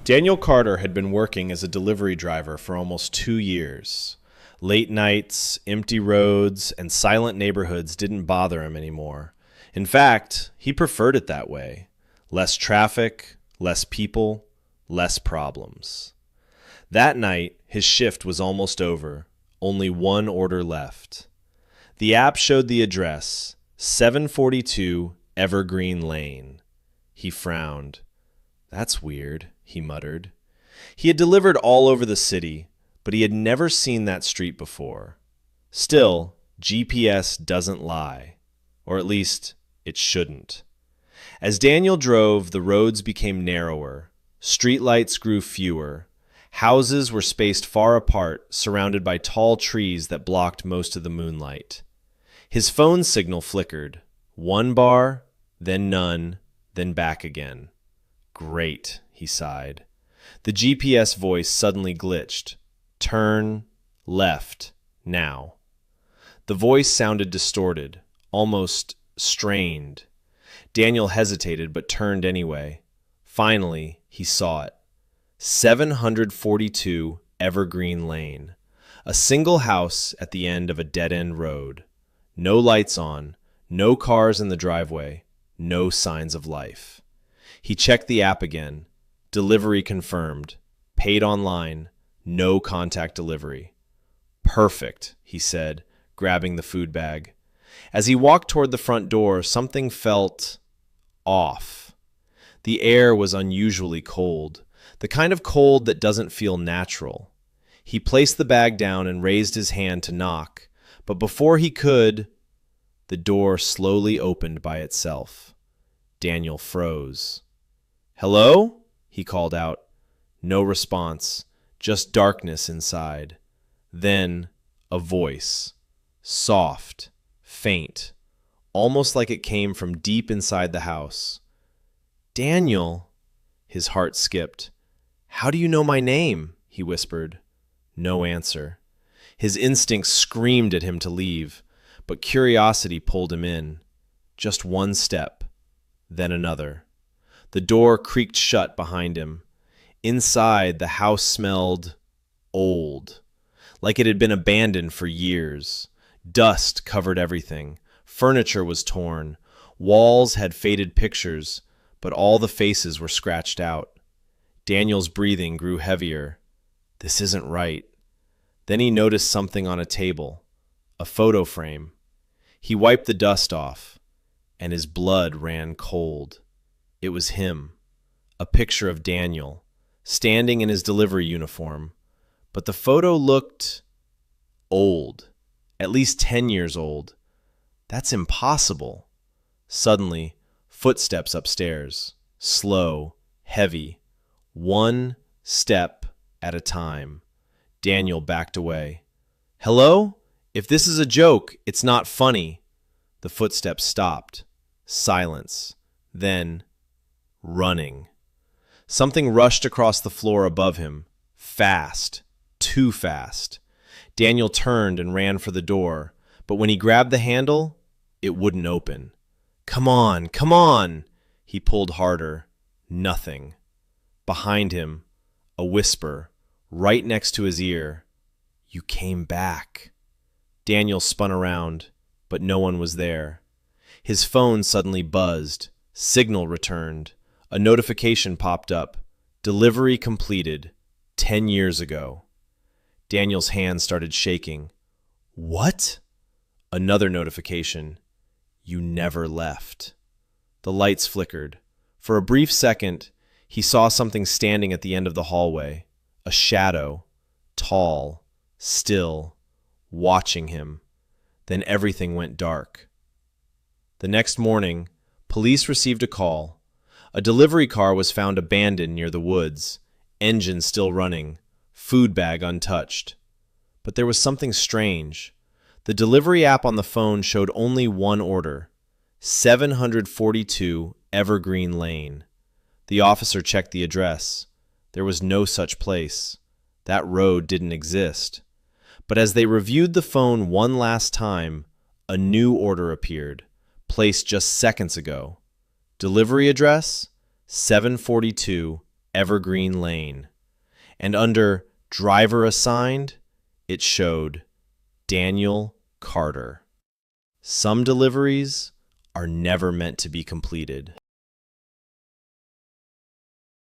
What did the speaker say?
Daniel Carter had been working as a delivery driver for almost 2 years. Late nights, empty roads, and silent neighborhoods didn't bother him anymore. In fact, he preferred it that way. Less traffic, less people, less problems. That night, his shift was almost over. Only one order left. The app showed the address, 742 Evergreen Lane. He frowned. "That's weird," he muttered. He had delivered all over the city, but he had never seen that street before. Still, GPS doesn't lie. Or at least, it shouldn't. As Daniel drove, the roads became narrower. Streetlights grew fewer. Houses were spaced far apart, surrounded by tall trees that blocked most of the moonlight. His phone signal flickered. One bar, then none, then back again. "Great," he sighed. The GPS voice suddenly glitched. "Turn left now." The voice sounded distorted, almost strained. Daniel hesitated but turned anyway. Finally, he saw it. 742 Evergreen Lane. A single house at the end of a dead-end road. No lights on, no cars in the driveway, no signs of life. He checked the app again. Delivery confirmed. Paid online. No contact delivery. "Perfect," he said, grabbing the food bag. As he walked toward the front door, something felt off. The air was unusually cold, the kind of cold that doesn't feel natural. He placed the bag down and raised his hand to knock, but before he could, the door slowly opened by itself. Daniel froze. "Hello?" he called out. No response, just darkness inside. Then a voice, soft, faint, almost like it came from deep inside the house. "Daniel," his heart skipped. "How do you know my name?" he whispered. No answer. His instincts screamed at him to leave, but curiosity pulled him in. Just one step, then another. The door creaked shut behind him. Inside, the house smelled old, like it had been abandoned for years. Dust covered everything. Furniture was torn. Walls had faded pictures, but all the faces were scratched out. Daniel's breathing grew heavier. This isn't right. Then he noticed something on a table, a photo frame. He wiped the dust off, and his blood ran cold. It was him, a picture of Daniel, standing in his delivery uniform. But the photo looked old, at least 10 years old. That's impossible. Suddenly, footsteps upstairs, slow, heavy, one step at a time. Daniel backed away. "Hello? If this is a joke, it's not funny." The footsteps stopped. Silence. Then, running. Something rushed across the floor above him. Fast. Too fast. Daniel turned and ran for the door, but when he grabbed the handle, it wouldn't open. "Come on, come on!" He pulled harder. Nothing. Behind him, a whisper, right next to his ear. "You came back." Daniel spun around, but no one was there. His phone suddenly buzzed. Signal returned. A notification popped up. Delivery completed. 10 years ago. Daniel's hand started shaking. What? Another notification. You never left. The lights flickered. For a brief second, he saw something standing at the end of the hallway. A shadow. Tall. Still. Watching him. Then everything went dark. The next morning, police received a call. A delivery car was found abandoned near the woods, engine still running, food bag untouched. But there was something strange. The delivery app on the phone showed only one order, 742 Evergreen Lane. The officer checked the address. There was no such place. That road didn't exist. But as they reviewed the phone one last time, a new order appeared, placed just seconds ago. Delivery address, 742 Evergreen Lane. And under driver assigned, it showed Daniel Carter. Some deliveries are never meant to be completed.